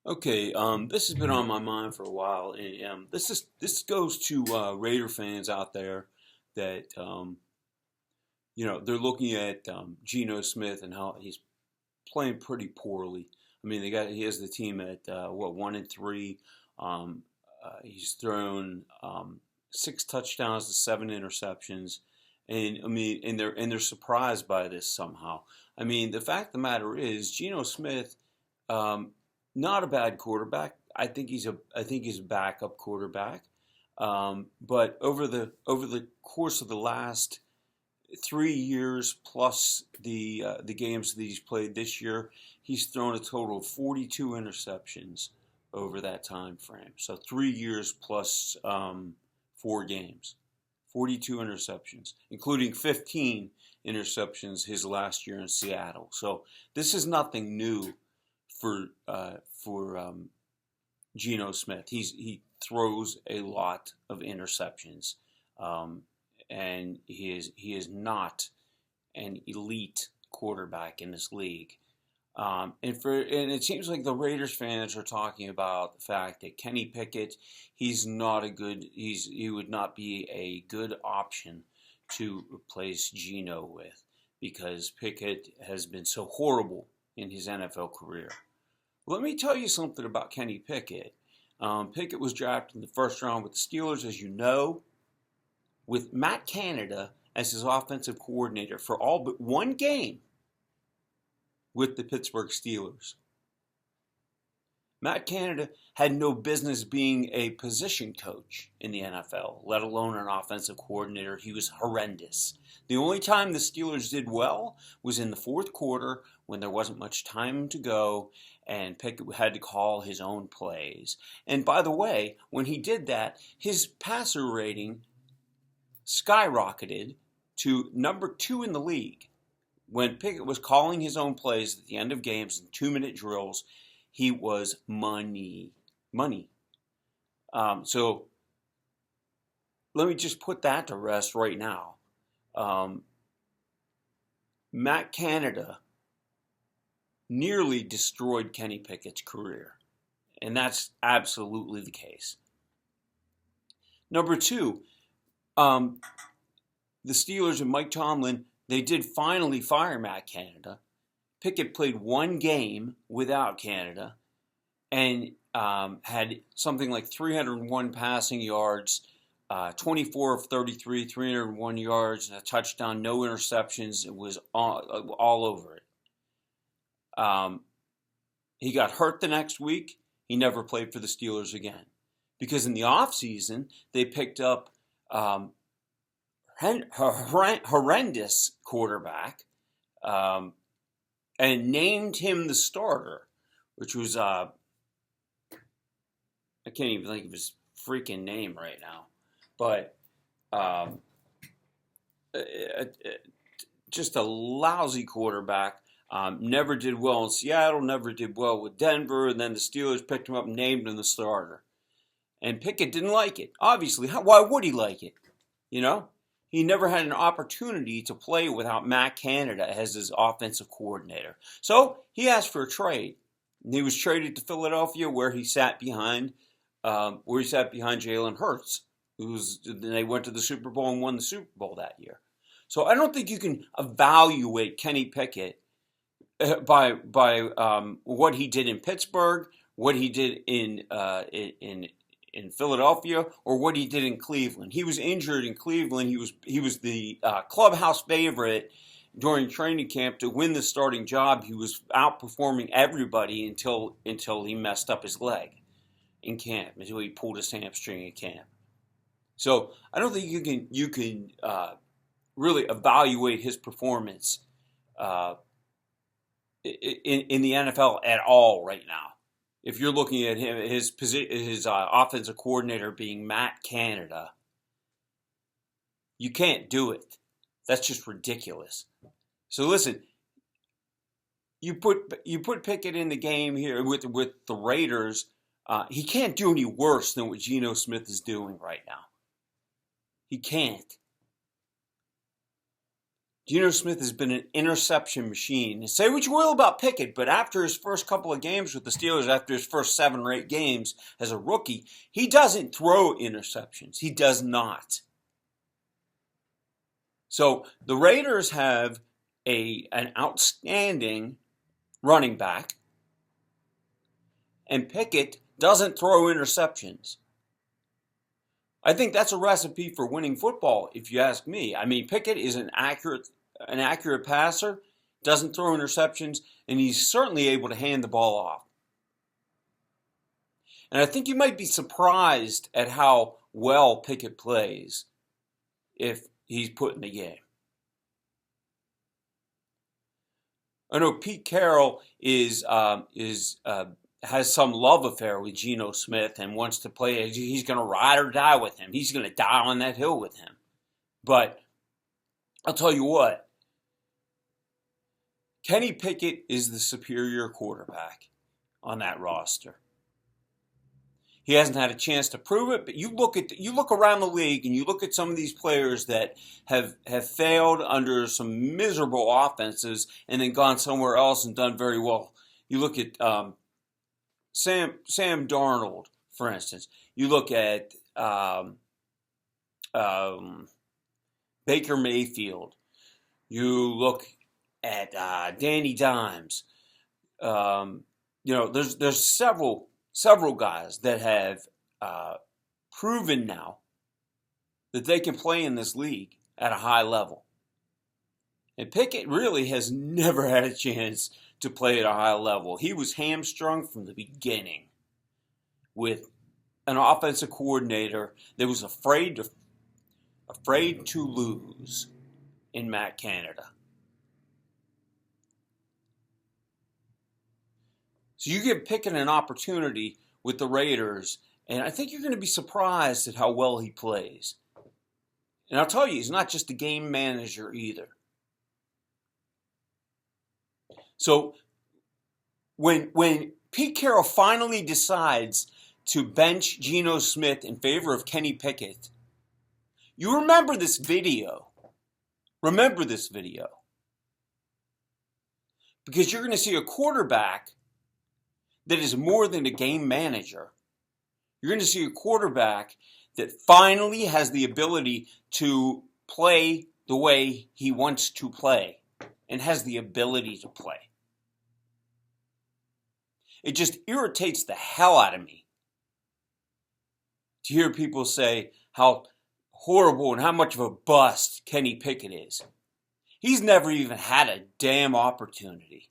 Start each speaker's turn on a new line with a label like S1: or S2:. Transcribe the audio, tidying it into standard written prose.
S1: Okay, this has been on my mind for a while, and this goes to Raider fans out there that they're looking at Geno Smith and how he's playing pretty poorly. I mean, he has the team at 1-3. He's thrown 6 touchdowns to 7 interceptions, and I mean, and they're surprised by this somehow. I mean, the fact of the matter is, Geno Smith. Um, Not a bad quarterback. I think he's a backup quarterback. But over the course of the last 3 years plus the games that he's played this year, he's thrown a total of 42 interceptions over that time frame. So 3 years plus 4 games, 42 interceptions, including 15 interceptions his last year in Seattle. So this is nothing new for Geno Smith. He throws a lot of interceptions, and he is not an elite quarterback in this league. And it seems like the Raiders fans are talking about the fact that Kenny Pickett, he would not be a good option to replace Geno with because Pickett has been so horrible in his NFL career. Let me tell you something about Kenny Pickett. Pickett was drafted in the first round with the Steelers, as you know, with Matt Canada as his offensive coordinator for all but one game with the Pittsburgh Steelers. Matt Canada had no business being a position coach in the NFL, let alone an offensive coordinator. He was horrendous. The only time the Steelers did well was in the fourth quarter when there wasn't much time to go and Pickett had to call his own plays. And by the way, when he did that, his passer rating skyrocketed to number 2 in the league. When Pickett was calling his own plays at the end of games and 2-minute drills, he was money. So let me just put that to rest right now. Matt Canada nearly destroyed Kenny Pickett's career, and that's absolutely the case. Number 2, the Steelers and Mike Tomlin, they did finally fire Matt Canada. Pickett played one game without Canada and had something like 301 passing yards, 24 of 33, 301 yards, and a touchdown, no interceptions. It was all over it. He got hurt the next week. He never played for the Steelers again. Because in the offseason, they picked up horrendous quarterback and named him the starter, which was, I can't even think of his freaking name right now. But just a lousy quarterback. Never did well in Seattle, never did well with Denver, and then the Steelers picked him up and named him the starter. And Pickett didn't like it. Obviously, why would he like it? You know? He never had an opportunity to play without Matt Canada as his offensive coordinator. So he asked for a trade. And he was traded to Philadelphia where he sat behind Jalen Hurts. They went to the Super Bowl and won the Super Bowl that year. So I don't think you can evaluate Kenny Pickett by what he did in Pittsburgh, what he did in Philadelphia, or what he did in Cleveland. He was injured in Cleveland. He was the clubhouse favorite during training camp to win the starting job. He was outperforming everybody until he messed up his leg in camp, until he pulled his hamstring in camp. So I don't think you can really evaluate his performance in the NFL at all right now. If you're looking at him, his offensive coordinator being Matt Canada, you can't do it. That's just ridiculous. So listen, you put Pickett in the game here with the Raiders. He can't do any worse than what Geno Smith is doing right now. He can't. Geno Smith has been an interception machine. Say what you will about Pickett, but after his first couple of games with the Steelers, after his first 7 or 8 games as a rookie, he doesn't throw interceptions. He does not. So the Raiders have an outstanding running back, and Pickett doesn't throw interceptions. I think that's a recipe for winning football, if you ask me. I mean, Pickett is an accurate passer, doesn't throw interceptions, and he's certainly able to hand the ball off. And I think you might be surprised at how well Pickett plays if he's put in the game. I know Pete Carroll has some love affair with Geno Smith and wants to play. He's going to ride or die with him. He's going to die on that hill with him. But I'll tell you what, Kenny Pickett is the superior quarterback on that roster. He hasn't had a chance to prove it, but you look around the league and you look at some of these players that have failed under some miserable offenses and then gone somewhere else and done very well. You look at Sam Darnold, for instance. You look at Baker Mayfield. You look at Danny Dimes. There's several guys that have proven now that they can play in this league at a high level. And Pickett really has never had a chance to play at a high level. He was hamstrung from the beginning with an offensive coordinator that was afraid to lose in Matt Canada. So you give Pickett an opportunity with the Raiders, and I think you're going to be surprised at how well he plays. And I'll tell you, he's not just a game manager either. So when Pete Carroll finally decides to bench Geno Smith in favor of Kenny Pickett, you remember this video. Remember this video. Because you're going to see a quarterback that is more than a game manager. You're going to see a quarterback that finally has the ability to play the way he wants to play and has the ability to play. It just irritates the hell out of me to hear people say how horrible and how much of a bust Kenny Pickett is. He's never even had a damn opportunity.